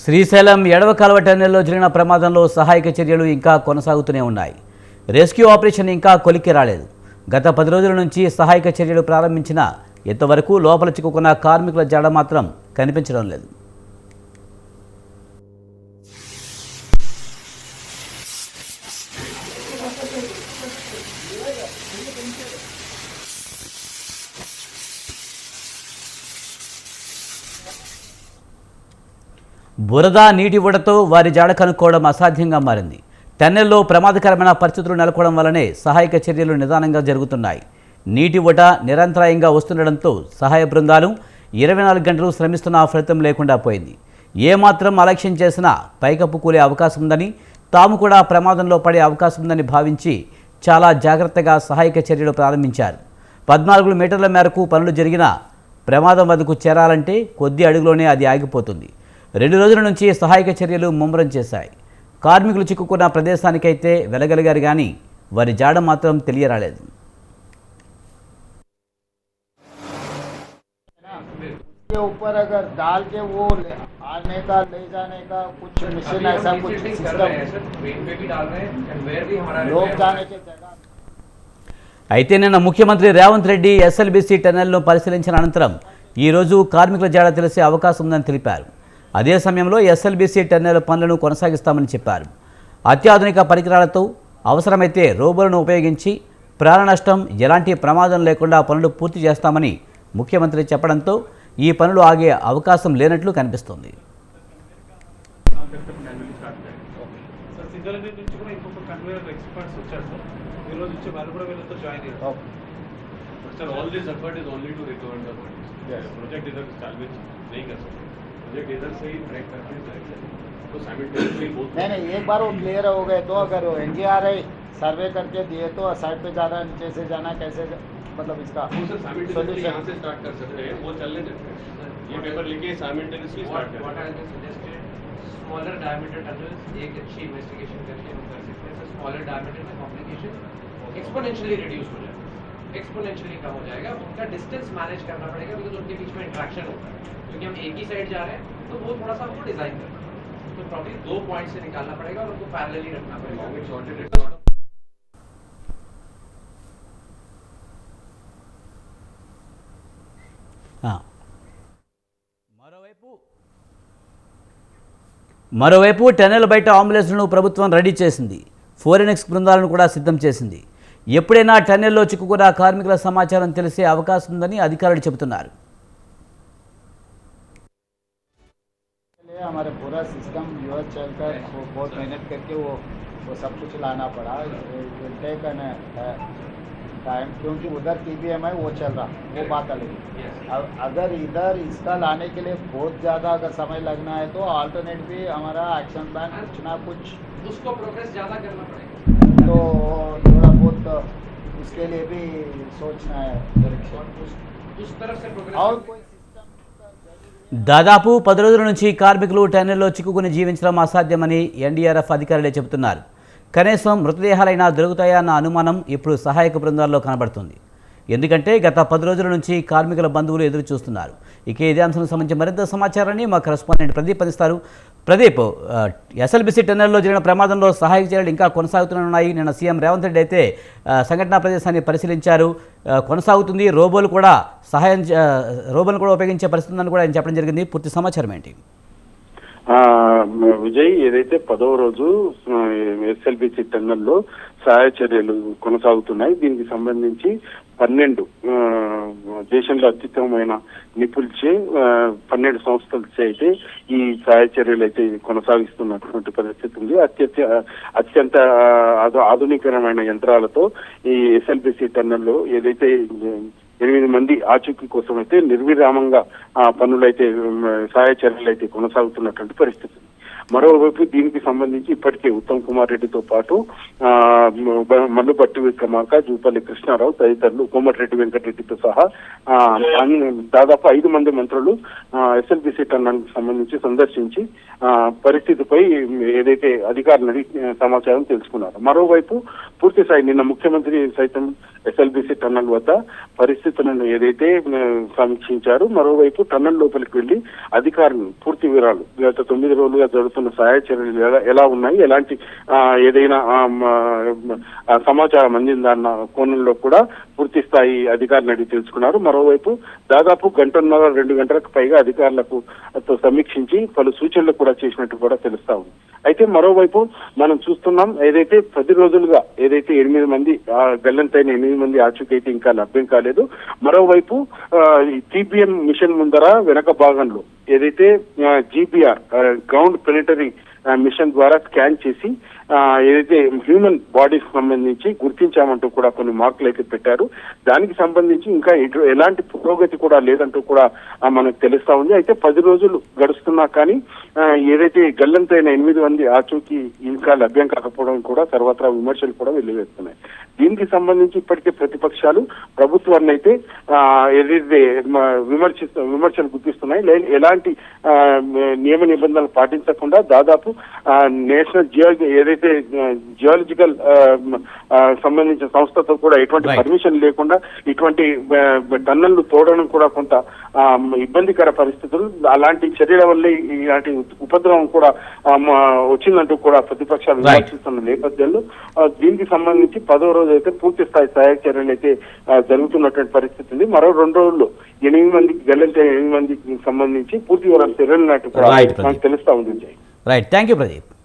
శ్రీశైలం ఎడవ కాలువ టన్నెల్లో జరిగిన ప్రమాదంలో సహాయక చర్యలు ఇంకా కొనసాగుతూనే ఉన్నాయి. రెస్క్యూ ఆపరేషన్ ఇంకా కొలిక్కి రాలేదు. గత 10 రోజుల నుంచి సహాయక చర్యలు ప్రారంభించినా ఇంతవరకు లోపల చిక్కుకున్న కార్మికుల జాడ మాత్రం కనిపించడం లేదు. బురద నీటి ఊడతో వారి జాడ కనుక్కోవడం అసాధ్యంగా మారింది. టన్నెల్లో ప్రమాదకరమైన పరిస్థితులు నెలకొనడం వల్లనే సహాయక చర్యలు నిదానంగా జరుగుతున్నాయి. నీటి ఊట నిరంతరాయంగా వస్తుండడంతో సహాయ బృందాలు 24 గంటలు శ్రమిస్తున్న ఫలితం లేకుండా పోయింది. ఏమాత్రం అలక్ష్యం చేసినా పైకప్పు కూలే అవకాశం ఉందని, తాము కూడా ప్రమాదంలో పడే అవకాశం ఉందని భావించి చాలా జాగ్రత్తగా సహాయక చర్యలు ప్రారంభించారు. 14 మీటర్ల మేరకు పనులు జరిగినా ప్రమాదం వద్దకు చేరాలంటే కొద్ది అడుగులోనే అది ఆగిపోతుంది. 2 రోజుల నుంచి సహాయక చర్యలు ముమ్మరం చేశాయి. కార్మికులు చిక్కుకున్న ప్రదేశానికైతే వెళ్లగలిగారు కానీ వారి జాడ మాత్రం తెలియరాలేదు. ऊपर अगर डाल के वो आने का ले जाने का कुछ मशीन ऐसा कुछ लोग जाने के जगह. అయితే నిన్న ముఖ్యమంత్రి రేవంత్ రెడ్డి ఎస్ఎల్బీసీ టన్నెల్ను పరిశీలించిన అనంతరం ఈరోజు కార్మికుల జాడ తెలిసే అవకాశం ఉందని తెలిపారు. అదే సమయంలో ఎస్ఎల్బీసీ టన్నెల్ పనులను కొనసాగిస్తామని చెప్పారు. అత్యాధునిక పరికరాలతో అవసరమైతే రోబోలను ఉపయోగించి ప్రాణ నష్టం, ఎలాంటి ప్రమాదం లేకుండా పనులు పూర్తి చేస్తామని ముఖ్యమంత్రి చెప్పడంతో ఈ పనులు ఆగే అవకాశం లేనట్లు కనిపిస్తోంది. नहीं एक बार वो क्लियर हो गए तो अगर एनडीआरआई सर्वे करके दिए तो साइड पे जाना, नीचे से जाना, कैसे मतलब इसका सोल्यूशन यहाँ से स्टार्ट कर सकते हैं, वो चलने देते हैं. ये पेपर लेके साइमल्टेनियसली स्टार्ट करें. स्मॉलर डायमीटर टनल्स एक अच्छी इन्वेस्टिगेशन करके हम कर सकते हैं. स्मॉलर डायमीटर में कॉम्प्लिकेशन एक्सपोनेंशियली रिड्यूस हो जाएगा, एक्सपोनेंशियली कम हो जाएगा. उनका डिस्टेंस मैनेज करना पड़ेगा बिकॉज उनके बीच में इंट्रैक्शन होता है. क्योंकि हम एक ही साइड जा रहे हैं तो वो थोड़ा सा हमको डिजाइन करना है, तो प्रॉब्लम 2 पॉइंट से निकालना पड़ेगा और उनको पैरेलली रखना पड़ेगा. మరోవైపు టన్నెల్ బయట అంబులెన్స్లను ప్రభుత్వం రెడీ చేసింది. ఫోరెన్సిక్ బృందాలను కూడా సిద్ధం చేసింది. ఎప్పుడైనా టన్నెల్లో చిక్కుకున్న కార్మికుల సమాచారం తెలిసే అవకాశం ఉందని అధికారులు చెబుతున్నారు. हमारे पूरा सिस्टम यूएस चलकर बहुत मेहनत करके वो सब कुछ लाना पड़ा. टेक एन टाइम क्योंकि उधर TBMI वो चल रहा, वो बात अलग है. अगर इधर इसका लाने के लिए बहुत ज़्यादा अगर समय लगना है तो अल्टरनेट भी हमारा एक्शन प्लान कुछ ना कुछ उसको प्रोग्रेस ज़्यादा करना पड़ेगा, तो थोड़ा बहुत उसके लिए भी सोचना है डायरेक्शन उस तरफ से प्रोग्रेस. और कोई దాదాపు 10 రోజుల నుంచి కార్మికులు టన్నెల్లో చిక్కుకుని జీవించడం అసాధ్యమని ఎన్డీఆర్ఎఫ్ అధికారులే చెబుతున్నారు. కనీసం మృతదేహాలైనా దొరుకుతాయన్న అనుమానం ఇప్పుడు సహాయక బృందాల్లో కనబడుతుంది. ఎందుకంటే గత 10 రోజుల నుంచి కార్మికుల బంధువులు ఎదురు చూస్తున్నారు. ఇక ఇదే అంశానికి సంబంధించి మరింత సమాచారాన్ని మా కరెస్పాండెంట్ ప్రదీప్ అందిస్తారు. ప్రదీప్, ఎస్ఎల్బీసీ టన్నెల్లో జరిగిన ప్రమాదంలో సహాయక చర్యలు ఇంకా కొనసాగుతూనే ఉన్నాయి. నిన్న సీఎం రేవంత్ రెడ్డి అయితే సంఘటనా ప్రదేశాన్ని పరిశీలించారు. కొనసాగుతుంది. రోబోలు కూడా ఉపయోగించే పరిస్థితి ఉందని కూడా ఆయన చెప్పడం జరిగింది. పూర్తి సమాచారం ఏంటి? విజయ్, ఏదైతే 10వ రోజు ఎస్ఎల్బీసీ టన్నెల్లో సహాయ చర్యలు కొనసాగుతున్నాయి. దీనికి సంబంధించి 12 దేశంలో అత్యుత్తమమైన నిపుణులచే 12 సంస్థలచే అయితే ఈ సహాయ చర్యలు అయితే కొనసాగిస్తున్నటువంటి పరిస్థితి ఉంది. అత్యంత ఆధునికరమైన యంత్రాలతో ఈ ఎస్ఎల్బీసీ టన్నెల్లో ఏదైతే 8 మంది ఆచూకీ కోసం అయితే నిర్విరామంగా పనులైతే సహాయ చర్యలు అయితే కొనసాగుతున్నటువంటి పరిస్థితి. మరోవైపు దీనికి సంబంధించి ఇప్పటికే ఉత్తమ్ కుమార్ రెడ్డితో పాటు మల్లుపట్టి విక్రమార్క, జూపల్లి కృష్ణారావు తదితరులు, కోమటిరెడ్డి వెంకటరెడ్డితో సహా దాదాపు 5 మంది మంత్రులు ఎస్ఎల్బీసీ టన్నెల్కి సంబంధించి సందర్శించి పరిస్థితిపై ఏదైతే అధికారులని సమాచారం తెలుసుకున్నారు. మరోవైపు పూర్తి స్థాయి నిన్న ముఖ్యమంత్రి సైతం ఎస్ఎల్బిసి టన్నల్ వద్ద పరిస్థితులను ఏదైతే సమీక్షించారు. మరోవైపు టన్నల్ లోపలికి వెళ్లి అధికారులు పూర్తి వివరాలు గత 9 రోజులుగా జరుగుతున్న సహాయ చర్యలు ఎలా ఉన్నాయి, ఎలాంటి ఏదైనా సమాచారం అందిందన్న కోణంలో కూడా పూర్తి స్థాయి అధికారులను అడిగి తెలుసుకున్నారు. మరోవైపు దాదాపు 1.5-2 గంటలకు పైగా అధికారులకు సమీక్షించి పలు సూచనలు కూడా చేసినట్టు కూడా తెలుస్తా ఉంది. అయితే మరోవైపు మనం చూస్తున్నాం, ఏదైతే 10 రోజులుగా ఏదైతే 8 మంది గల్లంతైన 8 మంది ఆచూకీ అయితే ఇంకా లభ్యం కాలేదు. మరోవైపు టీపీఎం మిషన్ ముందర వెనక భాగంలో ఏదైతే జీపీఆర్ గ్రౌండ్ పెనిటరీ మిషన్ ద్వారా స్కాన్ చేసి ఏదైతే హ్యూమన్ బాడీకి సంబంధించి గుర్తించామంటూ కూడా కొన్ని మార్కులు అయితే పెట్టారు. దానికి సంబంధించి ఇంకా ఎలాంటి పురోగతి కూడా లేదంటూ కూడా మనకు తెలుస్తా ఉంది. అయితే 10 రోజులు గడుస్తున్నా కానీ ఏదైతే గల్లంతైన 8 మంది ఆచూకీ ఇంకా లభ్యం కాకపోవడం కూడా సర్వత్రా విమర్శలు కూడా వెల్లువెత్తున్నాయి. దీనికి సంబంధించి ఇప్పటికే ప్రతిపక్షాలు ప్రభుత్వాన్ని అయితే ఏదైతే విమర్శలు గుర్తిస్తున్నాయి. ఎలాంటి నియమ నిబంధనలు పాటించకుండా దాదాపు నేషనల్ ఏదైతే జియాలజికల్ సంబంధించిన సంస్థతో కూడా ఎటువంటి పర్మిషన్ లేకుండా ఇటువంటి టన్నళ్లు తోడడం కూడా కొంత ఇబ్బందికర పరిస్థితులు, అలాంటి చర్యల వల్లే ఇలాంటి ఉపద్రవం కూడా వచ్చిందంటూ కూడా ప్రతిపక్షాలు విమర్శిస్తున్న నేపథ్యంలో దీనికి సంబంధించి 10వ రోజు అయితే పూర్తి స్థాయి సహాయక చర్యలు అయితే జరుగుతున్నటువంటి పరిస్థితి ఉంది. మరో 2 రోజుల్లో 8 మందికి గల్లంతైన 8 మందికి సంబంధించి పూర్తి వివరాలు చర్యలు నాటి కూడా మనకు తెలుస్తా ఉంది. Right, thank you Pradeep.